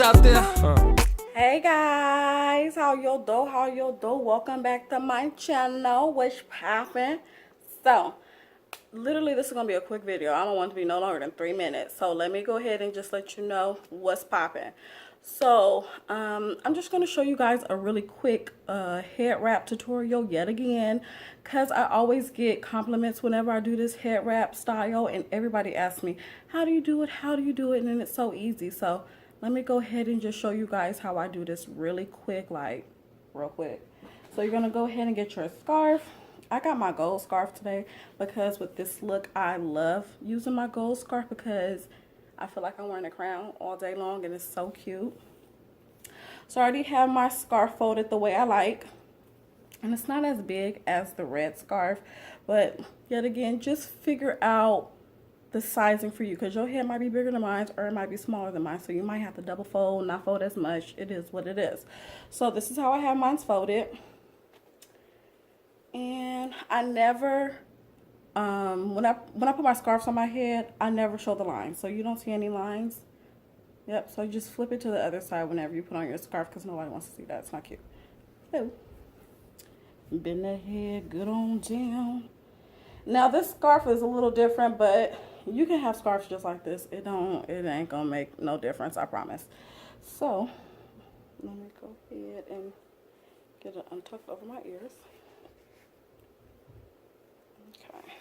out there. Hey guys, how y'all do? How y'all do? Welcome back to my channel. What's poppin'? So, literally this is gonna be a quick video. I don't want it to be no longer than 3 minutes. So let me go ahead and just let you know what's poppin'. So, I'm just gonna show you guys a really quick head wrap tutorial yet again, because I always get compliments whenever I do this head wrap style, and everybody asks me, how do you do it? How do you do it? And it's so easy. So let me go ahead and just show you guys how I do this really quick, like real quick. So you're gonna go ahead and get your scarf. I got my gold scarf today because with this look, I love using my gold scarf because I feel like I'm wearing a crown all day long and it's so cute. So I already have my scarf folded the way I like. And it's not as big as the red scarf, but yet again, just figure out the sizing for you, because your head might be bigger than mine or it might be smaller than mine, so you might have to double fold, not fold as much. It is what it is. So this is how I have mine folded, and I never when I put my scarves on my head, I never show the lines, so you don't see any lines. Yep. So you just flip it to the other side whenever you put on your scarf, because nobody wants to see that. It's not cute. So bend that head good on down. Now this scarf is a little different, but you can have scarves just like this. It ain't gonna make no difference, I promise. So let me go ahead and get it untucked over my ears. Okay.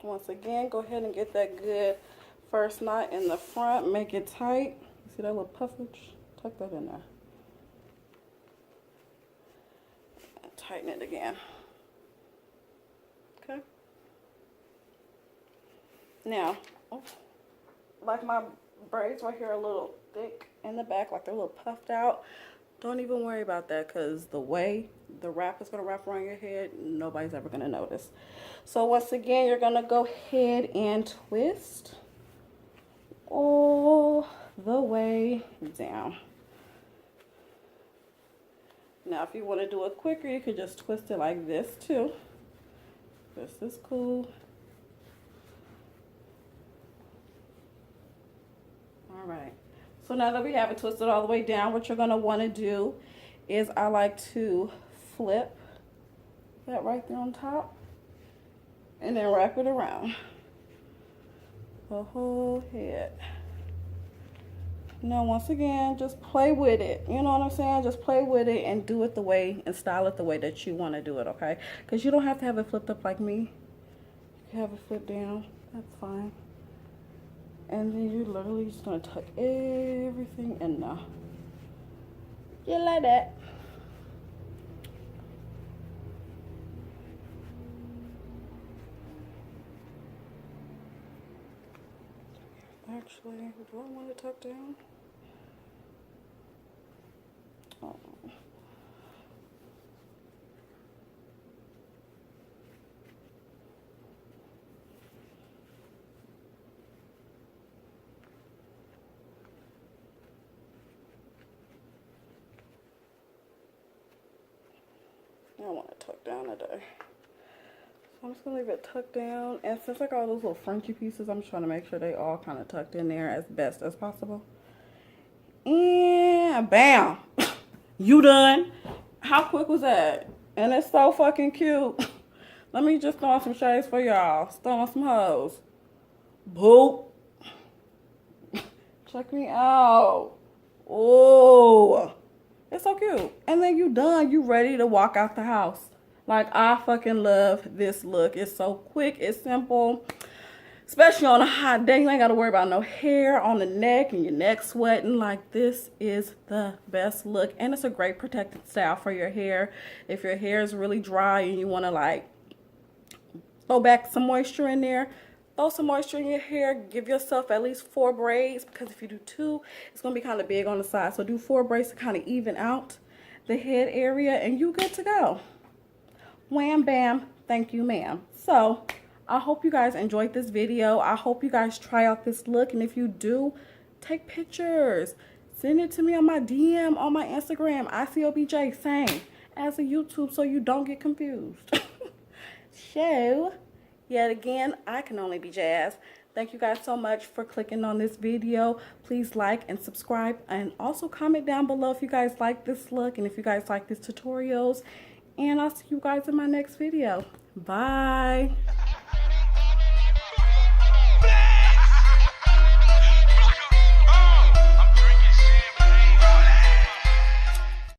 Once again, go ahead and get that good first knot in the front. Make it tight. You see that little puffage? Tuck that in there. And tighten it again. Okay. Now, like my braids right here are a little thick in the back, like they're a little puffed out. Don't even worry about that, because the way the wrap is going to wrap around your head, nobody's ever going to notice. So once again, you're going to go ahead and twist all the way down. Now, if you want to do it quicker, you could just twist it like this too. This is cool. All right. So now that we have it twisted all the way down, what you're going to want to do is, I like to flip that right there on top and then wrap it around the whole head. Now, once again, just play with it. You know what I'm saying? Just play with it and do it the way, and style it the way that you want to do it, okay? Because you don't have to have it flipped up like me. You can have it flipped down. That's fine. And then you're literally just going to tuck everything in now. Yeah, like that. Actually, do I want it tucked down? Oh. I want it tucked down today. So I'm just going to leave it tucked down. And since I got all those little Frenchy pieces, I'm just trying to make sure they all kind of tucked in there as best as possible. And bam! You done. How quick was that? And it's so fucking cute. Let me just throw on some shades for y'all. Throw on some hoes. Boop. Check me out. Oh. It's so cute. And then you done. You ready to walk out the house. Like, I fucking love this look. It's so quick. It's simple. Especially on a hot day. You ain't got to worry about no hair on the neck and your neck sweating. Like, this is the best look. And it's a great protected style for your hair. If your hair is really dry and you want to, like, throw back some moisture in there, throw some moisture in your hair. Give yourself at least 4 braids, because if you do 2, it's going to be kind of big on the side. So do 4 braids to kind of even out the head area, and you good to go. Wham, bam, thank you, ma'am. So I hope you guys enjoyed this video. I hope you guys try out this look, and if you do, take pictures. Send it to me on my DM on my Instagram, ICOBJ, same as a YouTube, so you don't get confused. So, yet again, I can only be Jazz. Thank you guys so much for clicking on this video. Please like and subscribe, and also comment down below if you guys like this look and if you guys like these tutorials. And I'll see you guys in my next video. Bye.